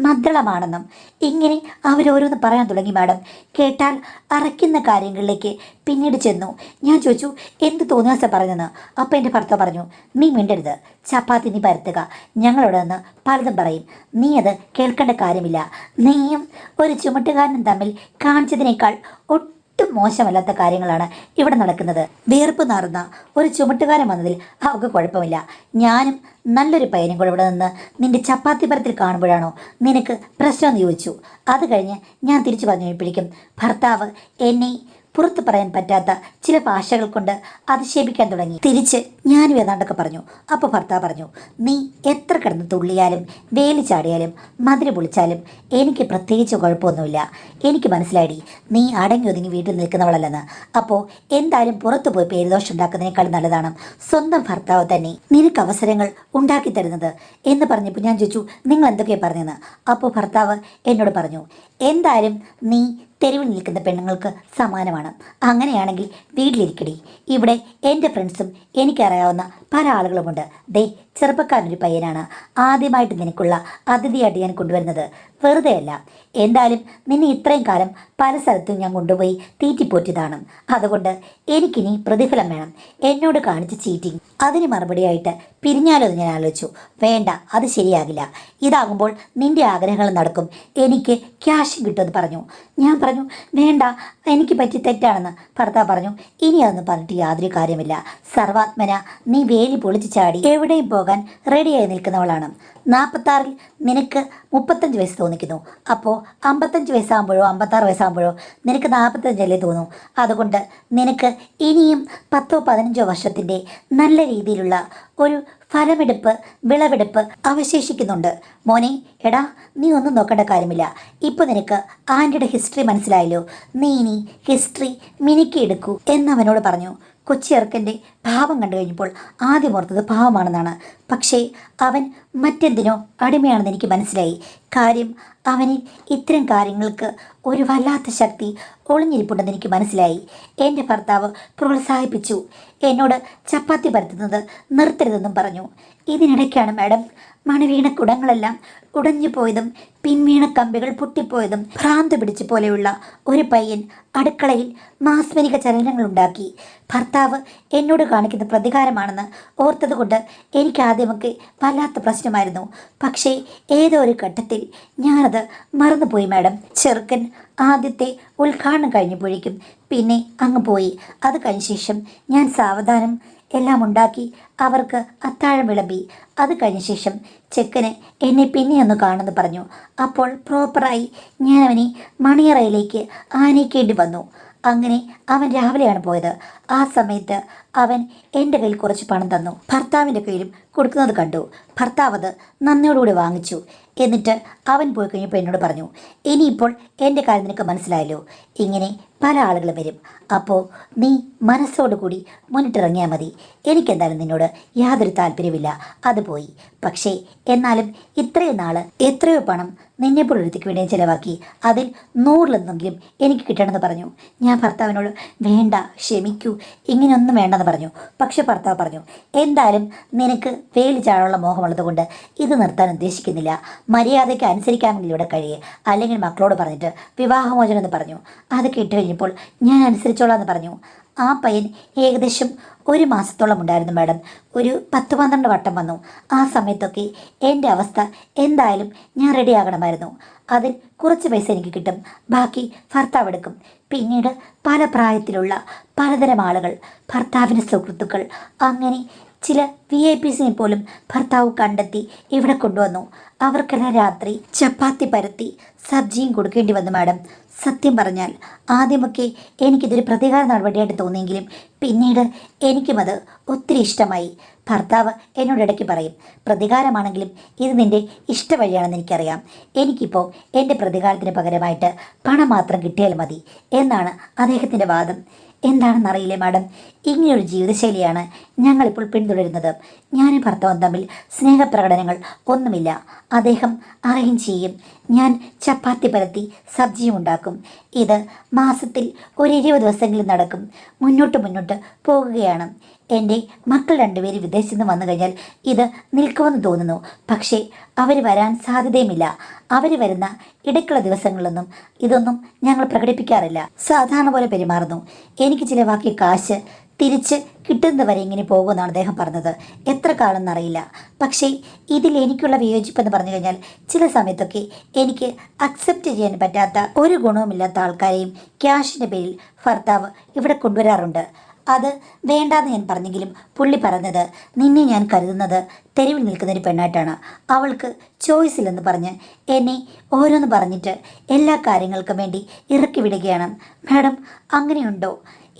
മദ്ദളമാണെന്നും. ഇങ്ങനെ അവരോരോന്ന് പറയാൻ തുടങ്ങി മാഡം. കേട്ടാൽ അറയ്ക്കുന്ന കാര്യങ്ങളിലേക്ക് പിന്നീട് ചെന്നു. ഞാൻ ചോദിച്ചു എന്ത് തോന്നിയാസ പറഞ്ഞെന്ന്. അപ്പം എൻ്റെ ഭർത്താവ് പറഞ്ഞു, നീ മിണ്ടരുത്, ചപ്പാത്തി നീ പരത്തുക, ഞങ്ങളോട് നിന്ന് പലതും പറയും, നീ അത് കേൾക്കേണ്ട കാര്യമില്ല. നീയും ഒരു ചുമട്ടുകാരനും തമ്മിൽ കാണിച്ചതിനേക്കാൾ ഒട്ടും മോശമല്ലാത്ത കാര്യങ്ങളാണ് ഇവിടെ നടക്കുന്നത്. വിയർപ്പ് നാറുന്ന ഒരു ചുമട്ടുകാരൻ വന്നതിൽ അവൾക്ക് കുഴപ്പമില്ല. ഞാനും നല്ലൊരു പയ്യനും കൂടെ ഇവിടെ നിന്ന് നിന്റെ ചപ്പാത്തി പരത്തിൽ കാണുമ്പോഴാണോ നിനക്ക് പ്രശ്നമെന്ന് ചോദിച്ചു. അത് കഴിഞ്ഞ് ഞാൻ തിരിച്ചു പറഞ്ഞു കഴിഞ്ഞപ്പോഴേക്കും ഭർത്താവ് എന്നെ പുറത്തു പറയാൻ പറ്റാത്ത ചില ഭാഷകൾ കൊണ്ട് അധിക്ഷേപിക്കാൻ തുടങ്ങി. തിരിച്ച് ഞാനും ഏതാണ്ടൊക്കെ പറഞ്ഞു. അപ്പോൾ ഭർത്താവ് പറഞ്ഞു, നീ എത്ര കിടന്ന് തുള്ളിയാലും വേലി ചാടിയാലും മതില് പൊളിച്ചാലും എനിക്ക് പ്രത്യേകിച്ച് കുഴപ്പമൊന്നുമില്ല. എനിക്ക് മനസ്സിലായി നീ അടങ്ങി ഒതുങ്ങി വീട്ടിൽ നിൽക്കുന്നവളല്ലെന്ന്. അപ്പോൾ എന്തായാലും പുറത്തു പോയി പേരുദോഷം ഉണ്ടാക്കുന്നതിനേക്കാൾ നല്ലതാണ് സ്വന്തം ഭർത്താവ് തന്നെ നിനക്ക് അവസരങ്ങൾ ഉണ്ടാക്കി തരുന്നത് എന്ന് പറഞ്ഞപ്പോൾ ഞാൻ ചോദിച്ചു, നിങ്ങൾ എന്തൊക്കെയാണ് പറഞ്ഞതെന്ന്. അപ്പോൾ ഭർത്താവ് എന്നോട് പറഞ്ഞു, എന്തായാലും നീ തെരുവിൽ നിൽക്കുന്ന പെണ്ണുങ്ങൾക്ക് സമാനമാണ്. അങ്ങനെയാണെങ്കിൽ വീട്ടിലിരിക്കടി. ഇവിടെ എൻ്റെ ഫ്രണ്ട്സും എനിക്കറിയാവുന്ന പല ആളുകളുമുണ്ട്. ദേ ചെറുപ്പക്കാരനൊരു പയ്യനാണ് ആദ്യമായിട്ട് നിനക്കുള്ള അതിഥിയായിട്ട് ഞാൻ കൊണ്ടുവരുന്നത്. വെറുതെയല്ല. എന്തായാലും നിന്നെ ഇത്രയും കാലം പല സ്ഥലത്തും ഞാൻ കൊണ്ടുപോയി തീറ്റിപ്പോറ്റിയതാണ്. അതുകൊണ്ട് എനിക്കിനി പ്രതിഫലം വേണം. എന്നോട് കാണിച്ച ചീറ്റിങ് അതിന് മറുപടിയായിട്ട് പിരിഞ്ഞാലോ എന്ന് ഞാൻ ആലോചിച്ചു. വേണ്ട, അത് ശരിയാകില്ല. ഇതാകുമ്പോൾ നിന്റെ ആഗ്രഹങ്ങൾ നടക്കും, എനിക്ക് ക്യാഷും കിട്ടുമെന്ന് പറഞ്ഞു. ഞാൻ പറഞ്ഞു, വേണ്ട, എനിക്ക് പറ്റി തെറ്റാണെന്ന്. ഭർത്താവ് പറഞ്ഞു, ഇനി അതൊന്നും പറഞ്ഞിട്ട് യാതൊരു കാര്യമില്ല. സർവാത്മന നീ വേലി പൊളിച്ച് ചാടി എവിടെയും പോകാൻ റെഡിയായി നിൽക്കുന്നവളാണ്. 46-ൽ നിനക്ക് 35 വയസ്സ് തോന്നിക്കുന്നു. അപ്പോൾ 55 വയസ്സാകുമ്പോഴോ 56 വയസ്സാകുമ്പോഴോ നിനക്ക് 45 തോന്നും. അതുകൊണ്ട് നിനക്ക് ഇനിയും 10-15 വർഷത്തിൻ്റെ നല്ല രീതിയിലുള്ള ഒരു ഫലമെടുപ്പ് വിളവെടുപ്പ് അവശേഷിക്കുന്നുണ്ട്. മോനെ, എടാ, നീ ഒന്നും നോക്കേണ്ട കാര്യമില്ല. ഇപ്പോൾ നിനക്ക് ആൻറ്റിയുടെ ഹിസ്റ്ററി മനസ്സിലായല്ലോ. നീ ഇനി ഹിസ്റ്ററി മിനുക്കിയെടുക്കൂ എന്നവനോട് പറഞ്ഞു. കൊച്ചിയർക്കൻ്റെ ഭാവം കണ്ടു കഴിഞ്ഞപ്പോൾ ആദ്യം ഓർത്തത് ഭാവമാണെന്നാണ്. പക്ഷേ അവൻ മറ്റെന്തിനോ അടിമയാണെന്ന് എനിക്ക് മനസ്സിലായി. കാര്യം അവനിൽ ഇത്തരം കാര്യങ്ങൾക്ക് ഒരു വല്ലാത്ത ശക്തി ഒളിഞ്ഞിരിപ്പുണ്ടെന്ന് എനിക്ക് മനസ്സിലായി. എൻ്റെ ഭർത്താവ് പ്രോത്സാഹിപ്പിച്ചു. എന്നോട് ചപ്പാത്തി പരത്തുന്നത് നിർത്തരുതെന്നും പറഞ്ഞു. ഇതിനിടയ്ക്കാണ് മാഡം മണിവീണ കുടങ്ങളെല്ലാം ഉടഞ്ഞു പോയതും പിൻവീണ കമ്പികൾ പൊട്ടിപ്പോയതും ഭ്രാന്ത് പിടിച്ച പോലെയുള്ള ഒരു പയ്യൻ അടുക്കളയിൽ മാസ്മരിക ചലനങ്ങളുണ്ടാക്കി. ഭർത്താവ് എന്നോട് കാണിക്കുന്ന പ്രതികാരമാണെന്ന് ഓർത്തതുകൊണ്ട് എനിക്ക് ആദ്യമൊക്കെ വല്ലാത്ത പ്രശ്നമായിരുന്നു. പക്ഷേ ഏതോ ഒരു ഘട്ടത്തിൽ ഞാനത് മറന്നുപോയി മാഡം. ചെറുക്കൻ ആദ്യത്തെ ഉദ്ഘാടനം കഴിഞ്ഞപ്പോഴേക്കും പിന്നെ അങ്ങ് പോയി. അത് കഴിഞ്ഞ ശേഷം ഞാൻ സാവധാനം എല്ലാം ഉണ്ടാക്കി അവർക്ക് അത്താഴം വിളമ്പി. അത് കഴിഞ്ഞ ശേഷം ചെക്കന് എന്നെ പിന്നെ ഒന്ന് കാണുമെന്ന് പറഞ്ഞു. അപ്പോൾ പ്രോപ്പറായി ഞാൻ അവനെ മണിയറയിലേക്ക് ആനയിക്കേണ്ടി വന്നു. അങ്ങനെ അവൻ രാവിലെയാണ് പോയത്. ആ സമയത്ത് അവൻ എൻ്റെ കയ്യിൽ കുറച്ച് പണം തന്നു. ഭർത്താവിൻ്റെ കയ്യിലും കൊടുക്കുന്നത് കണ്ടു. ഭർത്താവ് അത് നന്ദിയോടുകൂടി വാങ്ങിച്ചു. എന്നിട്ട് അവൻ പോയി കഴിഞ്ഞപ്പോൾ എന്നോട് പറഞ്ഞു, ഇനിയിപ്പോൾ എൻ്റെ കാര്യം നിനക്ക് മനസ്സിലായല്ലോ. ഇങ്ങനെ പല ആളുകളും വരും. അപ്പോൾ നീ മനസ്സോടുകൂടി മുന്നിട്ടിറങ്ങിയാൽ മതി. എനിക്കെന്തായാലും നിന്നോട് യാതൊരു താല്പര്യമില്ല. അത് പോയി. പക്ഷേ എന്നാലും ഇത്രയും നാൾ എത്രയോ പണം നിന്നെപ്പോൾ ഒരുത്തിക്ക് വേണ്ടി ചിലവാക്കി. അതിൽ 100-ലെന്നെങ്കിലും എനിക്ക് കിട്ടണമെന്ന് പറഞ്ഞു. ഞാൻ ഭർത്താവിനോട് വേണ്ട, ക്ഷമിക്കൂ, ഇങ്ങനെയൊന്നും വേണ്ടെന്ന് പറഞ്ഞു. പക്ഷെ ഭർത്താവ് പറഞ്ഞു, എന്തായാലും നിനക്ക് വേലി ചാടാനുള്ള മോഹമുള്ളത് കൊണ്ട് ഇത് നിർത്താൻ ഉദ്ദേശിക്കുന്നില്ല. മര്യാദയ്ക്ക് അനുസരിക്കാമെങ്കിൽ ഇവിടെ കഴിയേ, അല്ലെങ്കിൽ മക്കളോട് പറഞ്ഞിട്ട് വിവാഹമോചനം എന്ന് പറഞ്ഞു. അത് കേട്ട് കഴിഞ്ഞപ്പോൾ ഞാൻ അനുസരിച്ചോളാം എന്ന് പറഞ്ഞു. ആ പയ്യൻ ഏകദേശം 1 മാസത്തോളം ഉണ്ടായിരുന്നു മാഡം. ഒരു 10-12 വട്ടം വന്നു. ആ സമയത്തൊക്കെ എൻ്റെ അവസ്ഥ എന്തായാലും ഞാൻ റെഡിയാകണമായിരുന്നു. അതിൽ കുറച്ച് പൈസ എനിക്ക് കിട്ടും, ബാക്കി ഭർത്താവ് എടുക്കും. പിന്നീട് പല പ്രായത്തിലുള്ള പലതരം ആളുകൾ, ഭർത്താവിൻ്റെ സുഹൃത്തുക്കൾ, അങ്ങനെ ചില VIPs പോലും ഭർത്താവ് കണ്ടെത്തി ഇവിടെ കൊണ്ടുവന്നു. അവർക്കെല്ലാം രാത്രി ചപ്പാത്തി പരത്തി സബ്ജിയും കൊടുക്കേണ്ടി വന്നു മാഡം. സത്യം പറഞ്ഞാൽ ആദ്യമൊക്കെ എനിക്കിതൊരു പ്രതികാര നടപടിയായിട്ട് തോന്നിയെങ്കിലും പിന്നീട് എനിക്കും അത് ഒത്തിരി ഇഷ്ടമായി. ഭർത്താവ് എന്നോട് ഇടയ്ക്ക് പറയും, പ്രതികാരമാണെങ്കിലും ഇത് നിൻ്റെ ഇഷ്ടവഴിയാണെന്ന് എനിക്കറിയാം. എനിക്കിപ്പോൾ എൻ്റെ പ്രതികാരത്തിന് പകരമായിട്ട് പണം മാത്രം കിട്ടിയാൽ മതി എന്നാണ് അദ്ദേഹത്തിൻ്റെ വാദം. എന്താണെന്നറിയില്ലേ മാഡം, ഇങ്ങനെയൊരു ജീവിതശൈലിയാണ് ഞങ്ങളിപ്പോൾ പിന്തുടരുന്നത്. ഞാനും ഭർത്താവും തമ്മിൽ സ്നേഹപ്രകടനങ്ങൾ ഒന്നുമില്ല. അദ്ദേഹം അറേഞ്ച് ചെയ്യും, ഞാൻ ചപ്പാത്തി പരത്തി സബ്ജിയും ഉണ്ടാക്കും. ഇത് മാസത്തിൽ ഒരു 20 ദിവസമെങ്കിലും നടക്കും. മുന്നോട്ട് പോകുകയാണ്. എൻ്റെ മക്കൾ 2 പേര് വിദേശത്ത് നിന്ന് വന്നു കഴിഞ്ഞാൽ ഇത് നിൽക്കുമെന്ന് തോന്നുന്നു. പക്ഷേ അവർ വരാൻ സാധ്യതയുമില്ല. അവർ വരുന്ന ഇടയ്ക്കുള്ള ദിവസങ്ങളിലൊന്നും ഇതൊന്നും ഞങ്ങൾ പ്രകടിപ്പിക്കാറില്ല. സാധാരണ പോലെ പെരുമാറുന്നു. എനിക്ക് ചിലവാക്കിയ കാശ് തിരിച്ച് കിട്ടുന്നവരെ ഇങ്ങനെ പോകുമെന്നാണ് അദ്ദേഹം പറഞ്ഞത്. എത്ര കാലം എന്നറിയില്ല. പക്ഷേ ഇതിൽ എനിക്കുള്ള വിയോജിപ്പെന്ന് പറഞ്ഞു കഴിഞ്ഞാൽ ചില സമയത്തൊക്കെ എനിക്ക് അക്സെപ്റ്റ് ചെയ്യാൻ പറ്റാത്ത ഒരു ഗുണവുമില്ലാത്ത ആൾക്കാരെയും ക്യാഷിൻ്റെ പേരിൽ ഭർത്താവ് ഇവിടെ കൊണ്ടുവരാറുണ്ട്. അത് വേണ്ടാന്ന് ഞാൻ പറഞ്ഞെങ്കിലും പുള്ളി പറഞ്ഞത്, നിന്നെ ഞാൻ കരുതുന്നത് തെരുവിൽ നിൽക്കുന്നൊരു പെണ്ണായിട്ടാണ്, അവൾക്ക് ചോയ്സ് ഇല്ലെന്ന് പറഞ്ഞ് എന്നെ ഓരോന്ന് പറഞ്ഞിട്ട് എല്ലാ കാര്യങ്ങൾക്കും വേണ്ടി ഇറക്കി വിടുകയാണ്. മാഡം അങ്ങനെയുണ്ടോ?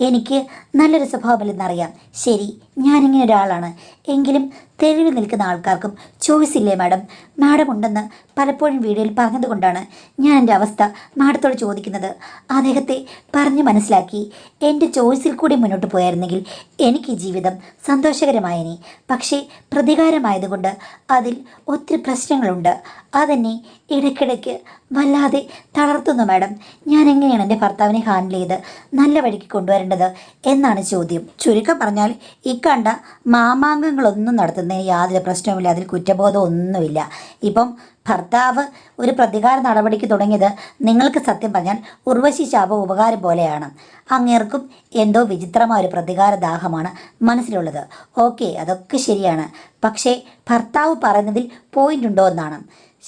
എനിക്ക് നല്ലൊരു സ്വഭാവമില്ലെന്നറിയാം. ശരി, ഞാനിങ്ങനെ ഒരാളാണ്. എങ്കിലും തെരുവിൽ നിൽക്കുന്ന ആൾക്കാർക്കും ചോയ്സ് ഇല്ലേ മാഡം? മാഡം ഉണ്ടെന്ന് പലപ്പോഴും വീഡിയോയിൽ പറഞ്ഞതുകൊണ്ടാണ് ഞാൻ എൻ്റെ അവസ്ഥ മാഡത്തോട് ചോദിക്കുന്നത്. അദ്ദേഹത്തെ പറഞ്ഞ് മനസ്സിലാക്കി എൻ്റെ ചോയ്സിൽ കൂടി മുന്നോട്ട് പോയായിരുന്നെങ്കിൽ എനിക്ക് ജീവിതം സന്തോഷകരമായേനെ. പക്ഷേ പ്രതികാരമായതുകൊണ്ട് അതിൽ ഒത്തിരി പ്രശ്നങ്ങളുണ്ട്. അതെന്നെ ഇടയ്ക്കിടയ്ക്ക് വല്ലാതെ തളർത്തുന്നു മാഡം. ഞാൻ എങ്ങനെയാണ് എൻ്റെ ഭർത്താവിനെ ഹാൻഡിൽ ചെയ്ത് നല്ല വഴിക്ക് കൊണ്ടുവരേണ്ടത് എന്നാണ് ചോദ്യം. ചുരുക്കം പറഞ്ഞാൽ കണ്ട മാമാങ്കങ്ങളൊന്നും നടത്തുന്നതിന് യാതൊരു പ്രശ്നവുമില്ല, അതിൽ കുറ്റബോധം ഒന്നുമില്ല. ഇപ്പം ഭർത്താവ് ഒരു പ്രതികാര നടപടിക്ക് തുടങ്ങിയത് നിങ്ങൾക്ക് സത്യം പറഞ്ഞാൽ ഉർവശി ശാപം ഉപകാരം പോലെയാണ്. അങ്ങേർക്കും എന്തോ വിചിത്രമായ ഒരു പ്രതികാര ദാഹമാണ് മനസ്സിലുള്ളത്. ഓക്കെ, അതൊക്കെ ശരിയാണ്. പക്ഷേ ഭർത്താവ് പറയുന്നതിൽ പോയിന്റ് ഉണ്ടോ എന്നാണ്.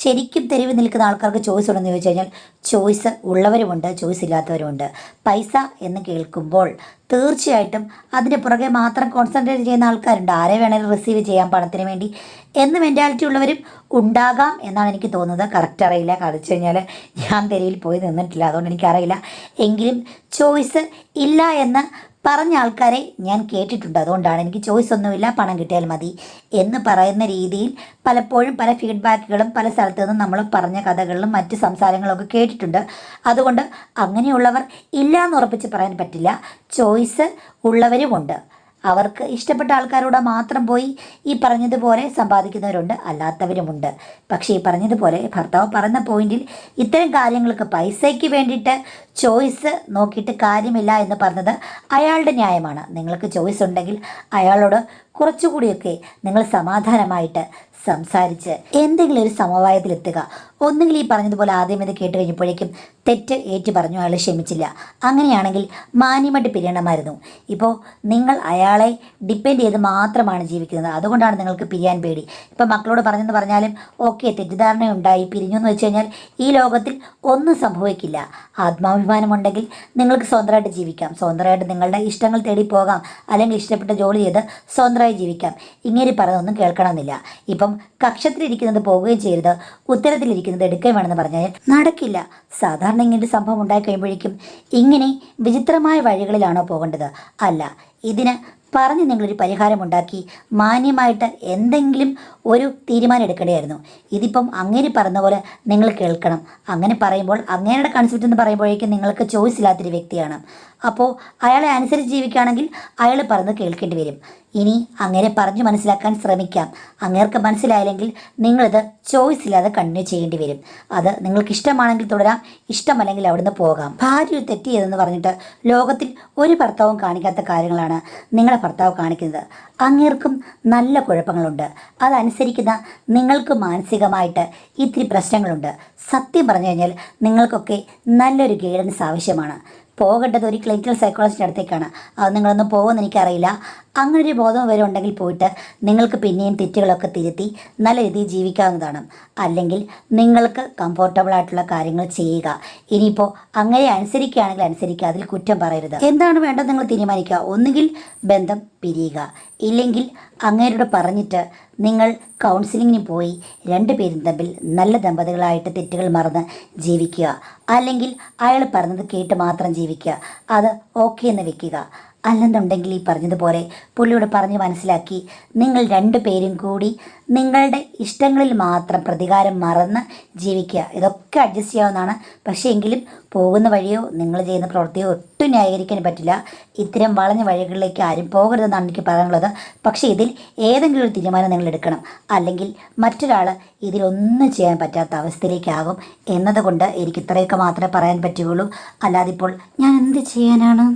ശരിക്കും തെരുവിൽ നിൽക്കുന്ന ആൾക്കാർക്ക് ചോയ്സ് ഉണ്ടെന്ന് ചോദിച്ചു കഴിഞ്ഞാൽ ചോയ്സ് ഉള്ളവരുമുണ്ട്, ചോയ്സ് ഇല്ലാത്തവരുമുണ്ട്. പൈസ എന്ന് കേൾക്കുമ്പോൾ തീർച്ചയായിട്ടും അതിൻ്റെ പുറകെ മാത്രം കോൺസെൻട്രേറ്റ് ചെയ്യുന്ന ആൾക്കാരുണ്ട്. ആരെ വേണേലും റിസീവ് ചെയ്യാം പണത്തിന് വേണ്ടി എന്ന് മെൻറ്റാലിറ്റി ഉള്ളവരും ഉണ്ടാകാം എന്നാണ് എനിക്ക് തോന്നുന്നത്. കറക്റ്റ് അറിയില്ല, കളിച്ചു കഴിഞ്ഞാൽ ഞാൻ തെരുവിൽ പോയി നിന്നിട്ടില്ല, അതുകൊണ്ട് എനിക്കറിയില്ല. എങ്കിലും ചോയ്സ് ഇല്ല എന്ന് പറഞ്ഞ ആൾക്കാരെ ഞാൻ കേട്ടിട്ടുണ്ട്. അതുകൊണ്ടാണ് എനിക്ക് ചോയ്സ് ഒന്നുമില്ല, പണം കിട്ടിയാൽ മതി എന്ന് പറയുന്ന രീതിയിൽ പലപ്പോഴും പല ഫീഡ്ബാക്കുകളും പല സ്ഥലത്തു നിന്നും നമ്മൾ പറഞ്ഞ കഥകളിലും മറ്റ് സംസാരങ്ങളൊക്കെ കേട്ടിട്ടുണ്ട്. അതുകൊണ്ട് അങ്ങനെയുള്ളവർ ഇല്ല എന്ന് ഉറപ്പിച്ച് പറയാൻ പറ്റില്ല. ചോയ്സ് ഉള്ളവരുമുണ്ട്. അവർക്ക് ഇഷ്ടപ്പെട്ട ആൾക്കാരോട് മാത്രം പോയി ഈ പറഞ്ഞതുപോലെ സമ്പാദിക്കുന്നവരുണ്ട്, അല്ലാത്തവരുമുണ്ട്. പക്ഷേ ഈ പറഞ്ഞതുപോലെ ഭർത്താവ് പറഞ്ഞ പോയിന്റിൽ ഇത്തരം കാര്യങ്ങൾക്ക് പൈസയ്ക്ക് വേണ്ടിയിട്ട് ചോയ്സ് നോക്കിയിട്ട് കാര്യമില്ല എന്ന് പറഞ്ഞത് അയാളുടെ ന്യായമാണ്. നിങ്ങൾക്ക് ചോയ്സ് ഉണ്ടെങ്കിൽ അയാളോട് കുറച്ചുകൂടിയൊക്കെ നിങ്ങൾ സമാധാനമായിട്ട് സംസാരിച്ച് എന്തെങ്കിലും ഒരു സമവായത്തിലെത്തുക. ഒന്നുകിൽ ഈ പറഞ്ഞതുപോലെ ആദ്യം ഇത് കേട്ട് കഴിഞ്ഞപ്പോഴേക്കും തെറ്റ് ഏറ്റു പറഞ്ഞു അയാൾ ക്ഷമിച്ചില്ല. അങ്ങനെയാണെങ്കിൽ മാന്യമായിട്ട് പിരിയണമായിരുന്നു. ഇപ്പോൾ നിങ്ങൾ അയാളെ ഡിപ്പെൻഡ് ചെയ്ത് മാത്രമാണ് ജീവിക്കുന്നത്, അതുകൊണ്ടാണ് നിങ്ങൾക്ക് പിരിയാൻ പേടി. ഇപ്പം മക്കളോട് പറഞ്ഞെന്ന് പറഞ്ഞാലും ഓക്കെ, തെറ്റിദ്ധാരണയുണ്ടായി പിരിഞ്ഞു എന്ന് വെച്ച് കഴിഞ്ഞാൽ ഈ ലോകത്തിൽ ഒന്നും സംഭവിക്കില്ല. ആത്മാഭിമാനമുണ്ടെങ്കിൽ നിങ്ങൾക്ക് സ്വന്തമായിട്ട് ജീവിക്കാം, സ്വന്തമായിട്ട് നിങ്ങളുടെ ഇഷ്ടങ്ങൾ തേടി പോകാം, അല്ലെങ്കിൽ ഇഷ്ടപ്പെട്ട ജോലി ചെയ്ത് സ്വന്തമായി ജീവിക്കാം. ഇങ്ങനെ പറയുന്നൊന്നും കേൾക്കണമെന്നില്ല. ഇപ്പം കക്ഷത്തിലിരിക്കുന്നത് പോവുകയും ചെയ്യരുത്, ഉത്തരത്തിലിരിക്കുന്നത് എടുക്കുകയും വേണമെന്ന് പറഞ്ഞാൽ നടക്കില്ല. സാധാരണ ഇങ്ങനൊരു സംഭവം ഉണ്ടായി കഴിയുമ്പോഴേക്കും ഇങ്ങനെ വിചിത്രമായ വഴികളിലാണോ പോകേണ്ടത്? അല്ല, ഇതിന് പറഞ്ഞ് നിങ്ങളൊരു പരിഹാരമുണ്ടാക്കി മാന്യമായിട്ട് എന്തെങ്കിലും ഒരു തീരുമാനം എടുക്കേണ്ടതായിരുന്നു. ഇതിപ്പം അങ്ങനെ പറഞ്ഞ പോലെ നിങ്ങൾ കേൾക്കണം. അങ്ങനെ പറയുമ്പോൾ അങ്ങേരുടെ കൺസെപ്റ്റ് എന്ന് പറയുമ്പോഴേക്കും നിങ്ങൾക്ക് ചോയ്സ് ഇല്ലാത്തൊരു വ്യക്തിയാണ്. അപ്പോൾ അയാളെ അനുസരിച്ച് ജീവിക്കുകയാണെങ്കിൽ അയാൾ പറഞ്ഞ് കേൾക്കേണ്ടി വരും. ഇനി അങ്ങനെ പറഞ്ഞു മനസ്സിലാക്കാൻ ശ്രമിക്കാം. അങ്ങേർക്ക് മനസ്സിലായില്ലെങ്കിൽ നിങ്ങളിത് ചോയ്സ് ഇല്ലാതെ കണ്ടിന്യൂ ചെയ്യേണ്ടി വരും. അത് നിങ്ങൾക്ക് ഇഷ്ടമാണെങ്കിൽ തുടരാം, ഇഷ്ടമല്ലെങ്കിൽ അവിടുന്ന് പോകാം. ഭാര്യ ഒരു തെറ്റ് ചെയ്തെന്ന് പറഞ്ഞിട്ട് ലോകത്തിൽ ഒരു ഭർത്താവും കാണിക്കാത്ത കാര്യങ്ങളാണ് നിങ്ങളുടെ ഭർത്താവ് കാണിക്കുന്നത്. അങ്ങേർക്കും നല്ല കുഴപ്പങ്ങളുണ്ട്, അതനുസരിക്കുന്ന നിങ്ങൾക്ക് മാനസികമായിട്ട് ഇത്തിരി പ്രശ്നങ്ങളുണ്ട്. സത്യം പറഞ്ഞു കഴിഞ്ഞാൽ നിങ്ങൾക്കൊക്കെ നല്ലൊരു ഗൈഡൻസ് ആവശ്യമാണ്. പോകേണ്ടത് ഒരു ക്ലിനിക്കൽ സൈക്കോളജിൻ്റെ അടുത്തേക്കാണ്. അത് നിങ്ങളൊന്നും പോകുമെന്ന് എനിക്കറിയില്ല. അങ്ങനൊരു ബോധം വരെ ഉണ്ടെങ്കിൽ പോയിട്ട് നിങ്ങൾക്ക് പിന്നെയും തെറ്റുകളൊക്കെ തിരുത്തി നല്ല രീതിയിൽ ജീവിക്കാവുന്നതാണ്. അല്ലെങ്കിൽ നിങ്ങൾക്ക് കംഫർട്ടബിൾ ആയിട്ടുള്ള കാര്യങ്ങൾ ചെയ്യുക. ഇനിയിപ്പോൾ അങ്ങനെ അനുസരിക്കുകയാണെങ്കിൽ അനുസരിക്കുക, അതിൽ കുറ്റം പറയരുത്. എന്താണ് വേണ്ടത് നിങ്ങൾ തീരുമാനിക്കുക. ഒന്നുകിൽ ബന്ധം പിരിയുക, ഇല്ലെങ്കിൽ അങ്ങേരോട് പറഞ്ഞിട്ട് നിങ്ങൾ കൗൺസിലിങ്ങിന് പോയി രണ്ടുപേരും തമ്മിൽ നല്ല ദമ്പതികളായിട്ട് തെറ്റുകൾ മറന്ന് ജീവിക്കുക. അല്ലെങ്കിൽ അയാൾ പറഞ്ഞത് കേട്ട് മാത്രം ജീവിക്കുക, അത് ഓക്കെ എന്ന് വെക്കുക. അല്ലെന്നുണ്ടെങ്കിൽ ഈ പറഞ്ഞതുപോലെ പുള്ളിയോട് പറഞ്ഞ് മനസ്സിലാക്കി നിങ്ങൾ രണ്ടുപേരും കൂടി നിങ്ങളുടെ ഇഷ്ടങ്ങളിൽ മാത്രം പ്രതികാരം മറന്ന് ജീവിക്കുക. ഇതൊക്കെ അഡ്ജസ്റ്റ് ചെയ്യാവുന്നതാണ്. പക്ഷേ എങ്കിലും പോകുന്ന വഴിയോ നിങ്ങൾ ചെയ്യുന്ന പ്രവൃത്തിയോ ഒട്ടും ന്യായീകരിക്കാൻ പറ്റില്ല. ഇത്തരം വളഞ്ഞ വഴികളിലേക്ക് ആരും പോകരുതെന്നാണ് എനിക്ക് പറയാനുള്ളത്. പക്ഷേ ഇതിൽ ഏതെങ്കിലും ഒരു തീരുമാനം നിങ്ങൾ എടുക്കണം, അല്ലെങ്കിൽ മറ്റൊരാൾ ഇതിലൊന്നും ചെയ്യാൻ പറ്റാത്ത അവസ്ഥയിലേക്കാകും എന്നതുകൊണ്ട് എനിക്ക് ഇത്രയൊക്കെ മാത്രമേ പറയാൻ പറ്റുകയുള്ളൂ. അല്ലാതിപ്പോൾ ഞാൻ എന്ത് ചെയ്യാനാണ്?